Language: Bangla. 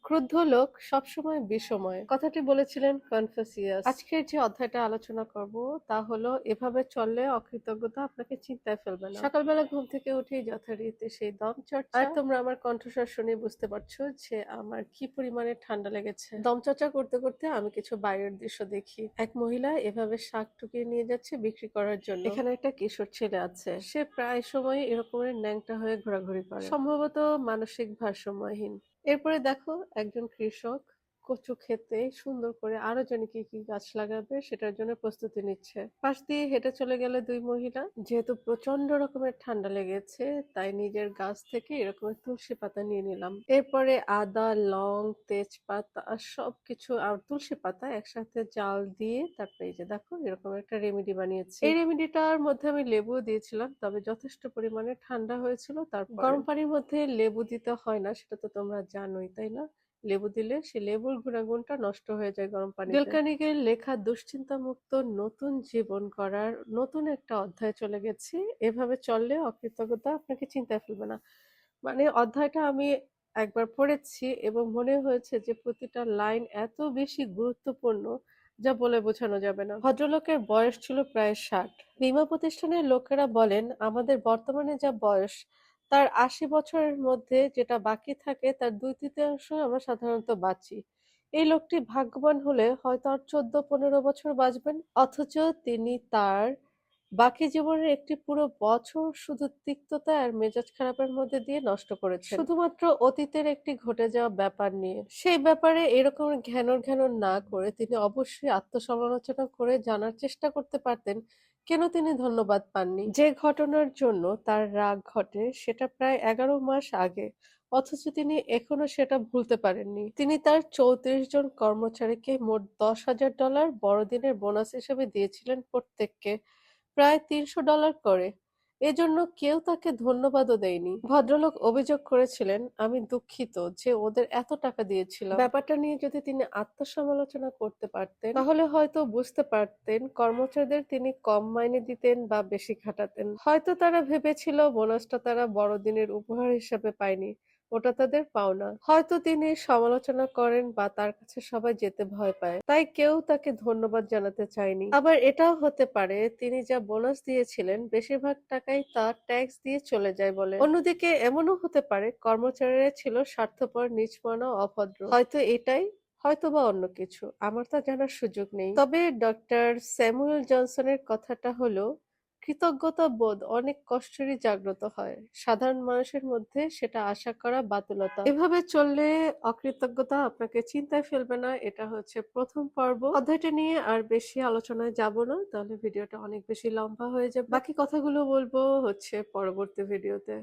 ক্রুদ্ধ লোক সবসময় বিষময় কথাটি বলেছিলেন কনফুসিয়াস। আজকের যে অধ্যায়টা আলোচনা করব তা হলো এভাবে চললে অকৃতজ্ঞতা আপনাকে চিন্তায় ফেলবে না। সকালবেলা ঘুম থেকে উঠেই যথারীতি সেই দম চর্চা। আর তোমরা আমার কণ্ঠস্বর শুনে বুঝতে পারছো যে আমার কি পরিমাণে ঠান্ডা লেগেছে। দম চর্চা করতে করতে আমি কিছু বাইরের দৃশ্য দেখি। এক মহিলা এভাবে শাক টুকিয়ে নিয়ে যাচ্ছে বিক্রি করার জন্য। এখানে একটা কিশোর ছেলে আছে, সে প্রায় সময় এরকমের ন্যাংটা হয়ে ঘোরাঘুরি করে, সম্ভবত মানসিক ভারসাম্যহীন। এরপরে দেখো একজন কৃষক কচু ক্ষেতে সুন্দর করে আরো জানি কি কি গাছ লাগাবে সেটার জন্য প্রস্তুতি নিচ্ছে। পাশ দিয়ে হেঁটে চলে গেল দুই মহিলা। যেহেতু প্রচন্ড রকমের ঠান্ডা লেগেছে তাই নিজের গাছ থেকে এরকমের তুলসী পাতা নিয়ে নিলাম। এরপরে আদা, লং, তেজপাতা আর সবকিছু আর তুলসী পাতা একসাথে জাল দিয়ে তারপরে এই যে দেখো এরকম একটা রেমেডি বানিয়েছি। এই রেমেডিটার মধ্যে আমি লেবু দিয়েছিলাম, তবে যথেষ্ট পরিমাণে ঠান্ডা হয়েছিল। তারপর গরম পানির মধ্যে লেবু দিতে হয় না, সেটা তো তোমরা জানোই তাই না? লেবু দিলে সে লেবুর গুণাগুণটা নষ্ট হয়ে যায় গরম পানিতে। ডেল কার্নেগির লেখা দুশ্চিন্তা মুক্ত নতুন জীবন করার নতুন একটা অধ্যায় চলে গেছি। এভাবে চললে অকৃতজ্ঞতা আপনাকে চিন্তায় ফেলবে না। মানে অধ্যায়টা আমি একবার পড়েছি এবং মনে হয়েছে যে প্রতিটা লাইন এত বেশি গুরুত্বপূর্ণ যা বলে বোঝানো যাবে না। ভদ্রলোকের বয়স ছিল প্রায় 60। বীমা প্রতিষ্ঠানের লোকেরা বলেন আমাদের বর্তমানে যা বয়স তার ৮০ বছরের মধ্যে যেটা বাকি থাকে তার ২/৩ আমরা সাধারণত বাঁচি। এই লোকটি ভাগ্যবান হলে হয়তো আর ১৪-১৫ বছর বাঁচবেন, অথচ তিনি তার বাকি জীবনের একটি পুরো বছর শুধু তিক্ততা আর মেজাজ খারাপের মধ্যে দিয়ে নষ্ট করেছেন, শুধুমাত্র অতীতের একটি ঘটে যাওয়া ব্যাপার নিয়ে। সেই ব্যাপারে এরকম ঘ্যানর ঘ্যানর না করে তিনি অবশ্যই আত্মসমালোচনা করে জানার চেষ্টা করতে পারতেন কেন তিনি ধন্যবাদ পাননি। যে ঘটনার জন্য তার রাগ ঘটে সেটা প্রায় ১১ মাস আগে, অথচ তিনি এখনো সেটা ভুলতে পারেননি। তিনি তার ৩৪ জন কর্মচারীকে মোট $১০,০০০ বড়দিনের বোনাস হিসেবে দিয়েছিলেন প্রত্যেককে, প্রায় $৩০০ করে। এজন্য কেউ তাকে ধন্যবাদও দেয়নি। ভদ্রলোক অভিযোগ করেছিলেন আমি দুঃখিত যে ওদের এত টাকা দিয়েছিলাম। ব্যাপারটা নিয়ে যদি তিনি আত্মসমালোচনা করতে পারতেন তাহলে হয়তো বুঝতে পারতেন কর্মচারীদের তিনি কম মাইনে দিতেন বা বেশি খাটাতেন। হয়তো তারা ভেবেছিল বোনাসটা তারা বড়দিনের উপহার হিসেবে পায়নি, ওটা তাদের পাওনা। হয়তো তিনি সমালোচনা করেন বা তার কাছে সবাই যেতে ভয় পায়, তাই কেউ তাকে ধন্যবাদ জানাতে চায়নি। আবার এটাও হতে পারে তিনি যা বোনাস দিয়েছিলেন বেশিরভাগ টাকাই তার ট্যাক্স দিয়ে চলে যায় বলে। অন্যদিকে এমনও হতে পারে কর্মচারীরা ছিল স্বার্থপর, নিচমনা, অভদ্র। হয়তো এটাই, হয়তোবা অন্য কিছু, আমার তা জানার সুযোগ নেই। তবে ডক্টর স্যামুয়েল জনসনের কথাটা হলো কৃতজ্ঞতা বোধ অনেক কষ্টেরই জাগ্রত হয়, সাধারণ মানুষের মধ্যে সেটা আশা করা বাতুলতা। এভাবে চললে অকৃতজ্ঞতা আপনাকে চিন্তায় ফেলবে না। এটা হচ্ছে প্রথম পর্ব। অধ্যায়টা নিয়ে আর বেশি আলোচনায় যাব না, তাহলে ভিডিওটা অনেক বেশি লম্বা হয়ে যাবে। বাকি কথাগুলো বলবো হচ্ছে পরবর্তী ভিডিওতে।